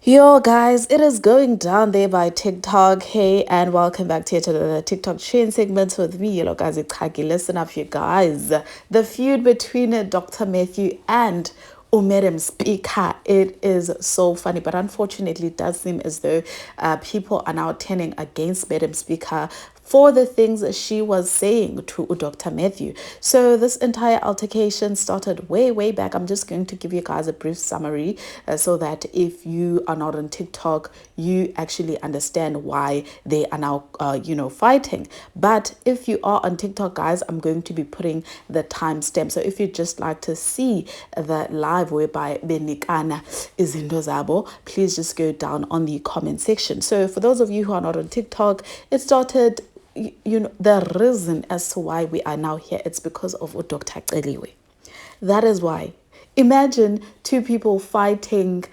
Yo, guys, it is going down there by TikTok. Hey, and welcome back to the TikTok trend segment with me, Yellow Guys. Listen up, you guys. The feud between Dr. Matthew and Madam Speaker. It is so funny, but unfortunately, it does seem as though people are now turning against Madam Speaker for the things she was saying to Dr. Matthew. So this entire altercation started way back. I'm just going to give you guys a brief summary so that if you are not on TikTok, you actually understand why they are now, fighting. But if you are on TikTok, guys, I'm going to be putting the timestamp. So if you'd just like to see the live whereby Benikana is in Dozabo, please just go down on the comment section. So for those of you who are not on TikTok, it started, the reason as to why we are now here, it's because of Dr. Celiwe. That is why. Imagine two people fighting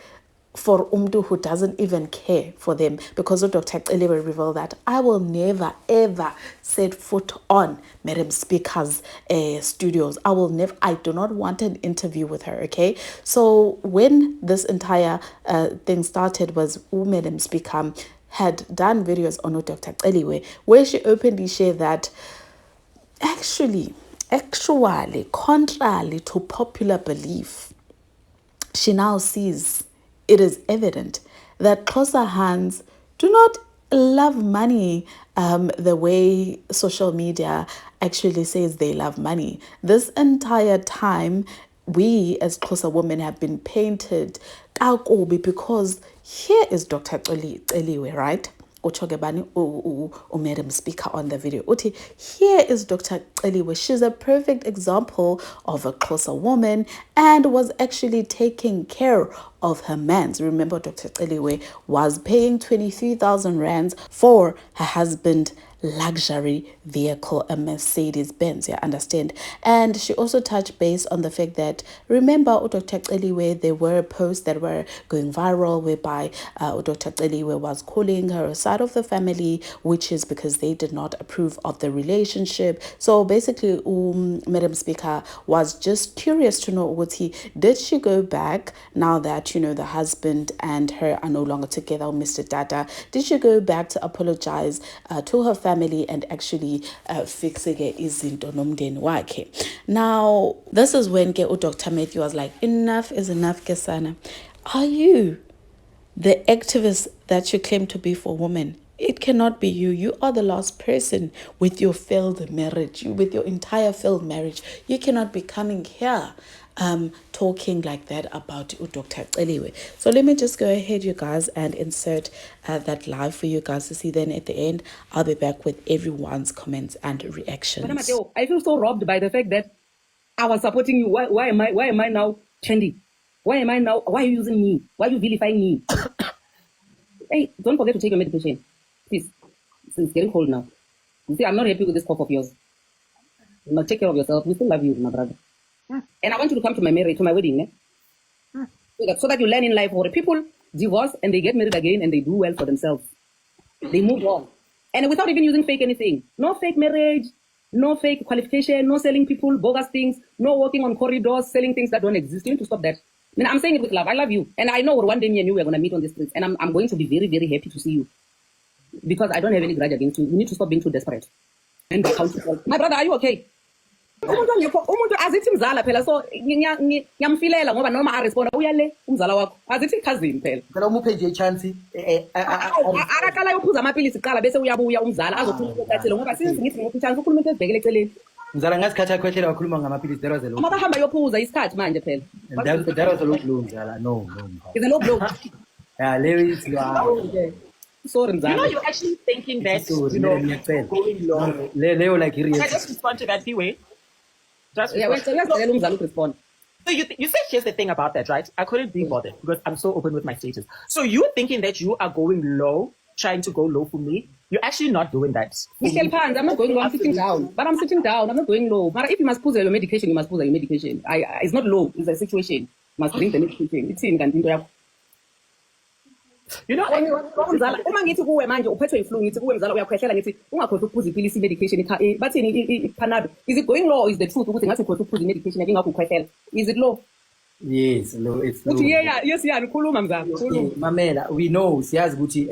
for Umdu who doesn't even care for them, because of Dr. Celiwe revealed that I will never ever set foot on Madam Speaker's studios. I do not want an interview with her, okay? So when this entire thing started was Madam Speaker had done videos on Dr. Celiwe where she openly shared that actually, contrary to popular belief, she now sees it is evident that Xhosa hands do not love money the way social media actually says they love money. This entire time, we as Xhosa women have been painted kakubi, because here is Dr. Celiwe, right? Madam Speaker on the video. Here is Dr. Celiwe. She's a perfect example of a Xhosa woman and was actually taking care of her mans. Remember, Dr. Celiwe was paying 23,000 rands for her husband luxury vehicle, a Mercedes Benz, you understand? And she also touched base on the fact that, remember, Dr. Celiwe, there were posts that were going viral whereby Dr. Celiwe was calling her a side of the family, which is because they did not approve of the relationship. So basically, Madam Speaker was just curious to know, did she go back now that, the husband and her are no longer together, Mr. Dada? Did she go back to apologize to her family and actually fixing izinto nomndeni wakhe? Now, this is when Dr. Matthew was like, enough is enough, Kesana. Are you the activist that you claim to be for women? It cannot be you. You are the last person with your failed marriage, with your entire failed marriage. You cannot be coming here talking like that about Dr. Celiwe. So let me just go ahead, you guys, and insert that live for you guys to see. Then at the end, I'll be back with everyone's comments and reactions. I feel so robbed by the fact that I was supporting you. Why am I now trendy? Why are you using me? Why are you vilifying me? Hey, don't forget to take your medication. Please. It's getting cold now. You see, I'm not happy with this cough of yours. Now take care of yourself. We still love you, my brother. And I want you to come to my marriage, to my wedding. So that you learn in life, or people divorce and they get married again and they do well for themselves. They move on. And without even using fake anything. No fake marriage, no fake qualification, no selling people bogus things, no walking on corridors, selling things that don't exist. You need to stop that. I'm saying it with love. I love you. And I know one day me and you are going to meet on the streets. And I'm going to be very, very happy to see you. Because I don't have any grudge against you. You need to stop being too desperate. And be accountable. My brother, are you okay? Umuntu azithi mzala phela, so ngiyamfilela ngoba noma aresponda uyale umzala wakho azithi cousin phela phela umuphe nje chance akaqala yophuza amapilisi qala bese uyabuya umzala azokhuluma ukuthi ngoba since ngithi ngiphi chance ukhuluma into ezibhekele eceleni mzala ngasikhathi akhwehlela wakhuluma ngamapilisi derwaze lo uma bahamba yophuza isikhathi manje phela derwaze lo blue mzala no is a low blow. Yeah, Larry, Sorry, mzala. You're actually thinking that going long. Leo like Can I just respond to that, Viwe? Respond. So you said here's the thing about that, right? I couldn't be bothered because I'm so open with my status. So you're thinking that you are going low, trying to go low for me. You're actually not doing that. Michelle Pans, I'm not going low, I'm sitting down. But I'm sitting down, I'm not going low. But if you must put your medication, you must put your medication. It's not low, it's a situation. You must bring the medication. It's in uma ngithi kuwe manje uphethwe iflu ngithi kuwe mzala uyakhwehlela ngithi ungakhohlwa ukuphuza ipilisi medication bathini ipanado, is it going low? Is the truth ukuthi ngathi ukhohlwa ukuphuza medication yake ngakho ukhwehlela? Is it low? Yes, no, it's low. Yes, yeah, khuluma mzala, khuluma. Mamela, we know siyazi ukuthi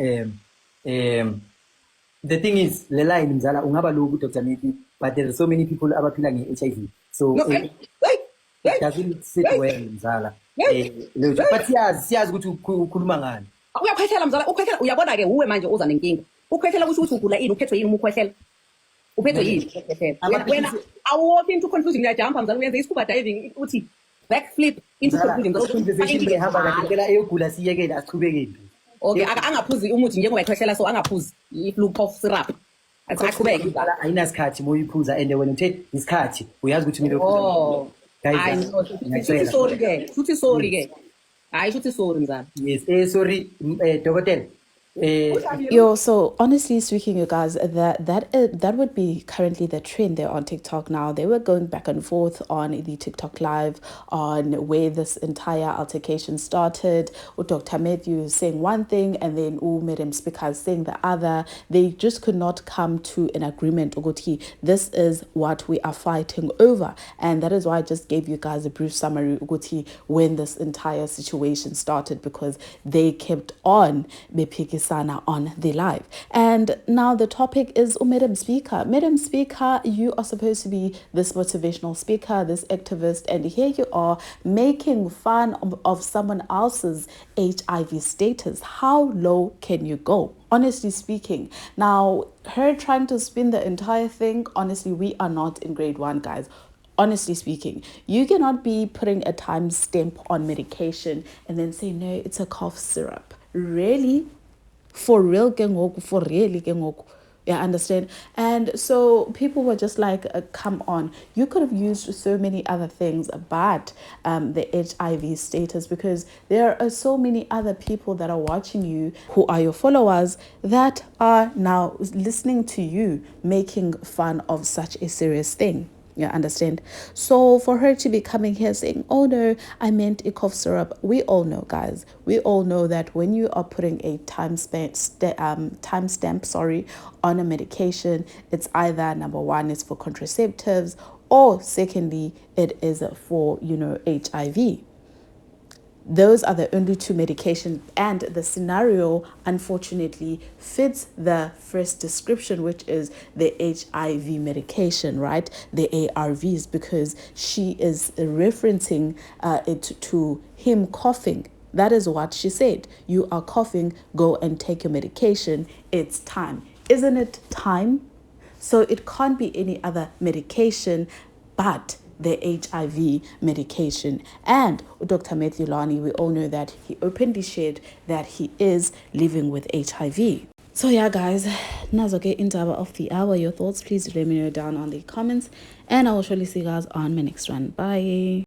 the thing is le line mzala ungaba loku Dr. Mickey, but there are so many people abaphila nge-HIV, so No, it doesn't sit well mzala. But siyazi ukuthi ukhuluma ngani. Uyakhwehlela mzala, ukhwehlela uyabona ke uwe manje uza nenkinga. Ukhwehlela kusho ukuthi ugula ini, uphethwe yini ukhwehlela? Uphethwe yini ukhwehlela? Wena awuwalk into conclusion ngiyajumpa mzala uyenze i-scuba diving uthi backflip into conclusion. Conversation ngehamba kahle phela eyogula siyekele asichubekeni. Okay, angaphuzi umuthi njengoyakhwehlela so angaphuzi i-flu cough syrup. Aqhubeke mzala ayinasikhathi moyiphuza and when uthe isikhathi uyazi ukuthi kumele oh hayi no shuthi sorry ke shuthi sorry ke hayi shuthi sorry mzala. Yes, sorry dokotela. Yo, so honestly speaking, you guys, that would be currently the trend there on TikTok now. They were going back and forth on the TikTok live on where this entire altercation started. Dr. Matthew saying one thing and then Madam Speaker saying the other. They just could not come to an agreement. Ogoti, this is what we are fighting over, and that is why I just gave you guys a brief summary. Ogoti, when this entire situation started, because they kept on on the live. And now the topic is Madam Speaker. Madam Speaker, you are supposed to be this motivational speaker, this activist, and here you are making fun of someone else's HIV status. How low can you go? Honestly speaking. Now, her trying to spin the entire thing, honestly, we are not in grade 1, guys. Honestly speaking, you cannot be putting a time stamp on medication and then say, no, it's a cough syrup. Really? For real, for really, yeah, understand? And so people were just like, come on, you could have used so many other things but the HIV status, because there are so many other people that are watching you who are your followers that are now listening to you making fun of such a serious thing. Yeah, understand? So for her to be coming here saying, oh no, I meant a cough syrup. We all know, guys. We all know that when you are putting a time stamp, on a medication, it's either number one, it's for contraceptives, or secondly, it is for, HIV. Those are the only two medications, and the scenario unfortunately fits the first description, which is the HIV medication, right? The ARVs, because she is referencing it to him coughing. That is what she said. You are coughing, go and take your medication. It's time. Isn't it time? So it can't be any other medication but the HIV medication. And Dr. Matthew Lani, we all know that he openly shared that he is living with HIV. So yeah, guys, nazoke indaba of the hour. Your thoughts, please let me know down on the comments, and I will surely see you guys on my next one. Bye.